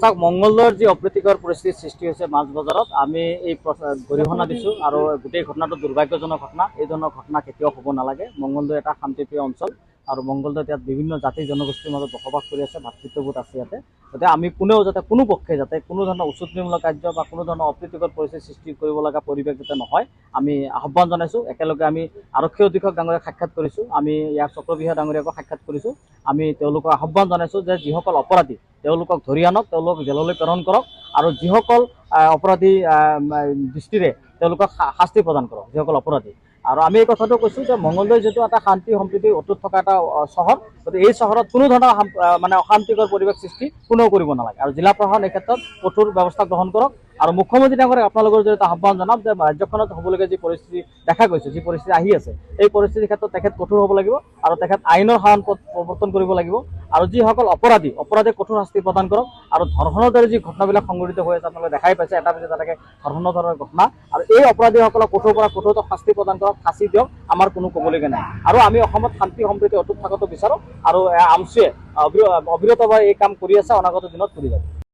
চাওক মঙ্গলদৈৰ যি অপ্ৰীতিকৰ পৰিস্থিতিৰ সৃষ্টি হৈছে মাছ বজাৰত আমি এই গৰিহণা দিছোঁ আৰু গোটেই ঘটনাটো দুৰ্ভাগ্যজনক ঘটনা। এই ধৰণৰ ঘটনা কেতিয়াও হ'ব নালাগে। মঙ্গলদৈ এটা শান্তিপ্ৰিয় অঞ্চল আৰু মঙ্গলদৈত ইয়াত বিভিন্ন জাতি জনগোষ্ঠীৰ মাজত বসবাস কৰি আছে, ভাতৃত্ববোধ আছে ইয়াতে। গতিকে আমি কোনেও যাতে কোনো পক্ষে যাতে কোনো ধৰণৰ উচতনিমূলক কাৰ্য বা কোনো ধৰণৰ অপ্ৰীতিকৰ পৰিস্থিতি সৃষ্টি কৰিব লগা পৰিৱেশ যাতে নহয় আমি আহ্বান জনাইছোঁ। একেলগে আমি আৰক্ষী অধীক্ষক ডাঙৰীয়াক সাক্ষাৎ কৰিছোঁ, আমি ইয়াৰ চক্ৰবিষয়া ডাঙৰীয়াকো সাক্ষাৎ কৰিছোঁ। আমি তেওঁলোকক আহ্বান জনাইছোঁ যে যিসকল অপৰাধী তেওঁলোকক ধৰি আনক, তেওঁলোকক জেললৈ প্ৰেৰণ কৰক আৰু যিসকল অপৰাধী দৃষ্টিৰে তেওঁলোকক শাস্তি প্ৰদান কৰক, যিসকল অপৰাধী। আৰু আমি এই কথাটো কৈছোঁ যে মঙ্গলদৈ যিটো এটা শান্তি সম্প্ৰীতি অটুট থকা এটা চহৰ, গতিকে এই চহৰত কোনো ধৰণৰ মানে অশান্তিকৰ পৰিৱেশ সৃষ্টি কোনেও কৰিব নালাগে। আৰু জিলা প্ৰশাসন এই ক্ষেত্ৰত কঠোৰ ব্যৱস্থা গ্ৰহণ কৰক। আৰু মুখ্যমন্ত্ৰী ডাঙৰীয়াক আপোনালোকৰ জৰিয়তে আহ্বান জনাম যে ৰাজ্যখনত হ'বলগীয়া যি পৰিস্থিতি দেখা গৈছে, যি পৰিস্থিতি আহি আছে, এই পৰিস্থিতিৰ ক্ষেত্ৰত তেখেত কঠোৰ হ'ব লাগিব আৰু তেখেত আইনৰ শাসন প্ৰৱৰ্তন কৰিব লাগিব। আৰু যিসকল অপৰাধীক কঠোৰ শাস্তি প্ৰদান কৰক। আৰু ধৰ্ষণৰ দৰে যি ঘটনাবিলাক সংঘটিত হৈ আছে আপোনালোকে দেখাই পাইছে, এটা পিছত এটাকে ধৰ্ষণৰ ধৰণৰ ঘটনা। আৰু এই অপৰাধীসকলক কঠোৰ পৰা কঠোৰ শাস্তি প্ৰদান কৰক, ফাঁচি দিয়ক, আমাৰ কোনো ক'বলগীয়া নাই। আৰু আমি অসমত শান্তি সম্প্ৰীতি অটুট থকাটো বিচাৰোঁ আৰু আমচুৱে অবিৰতভাৱে এই কাম কৰি আছে, অনাগত দিনত কৰি যাব।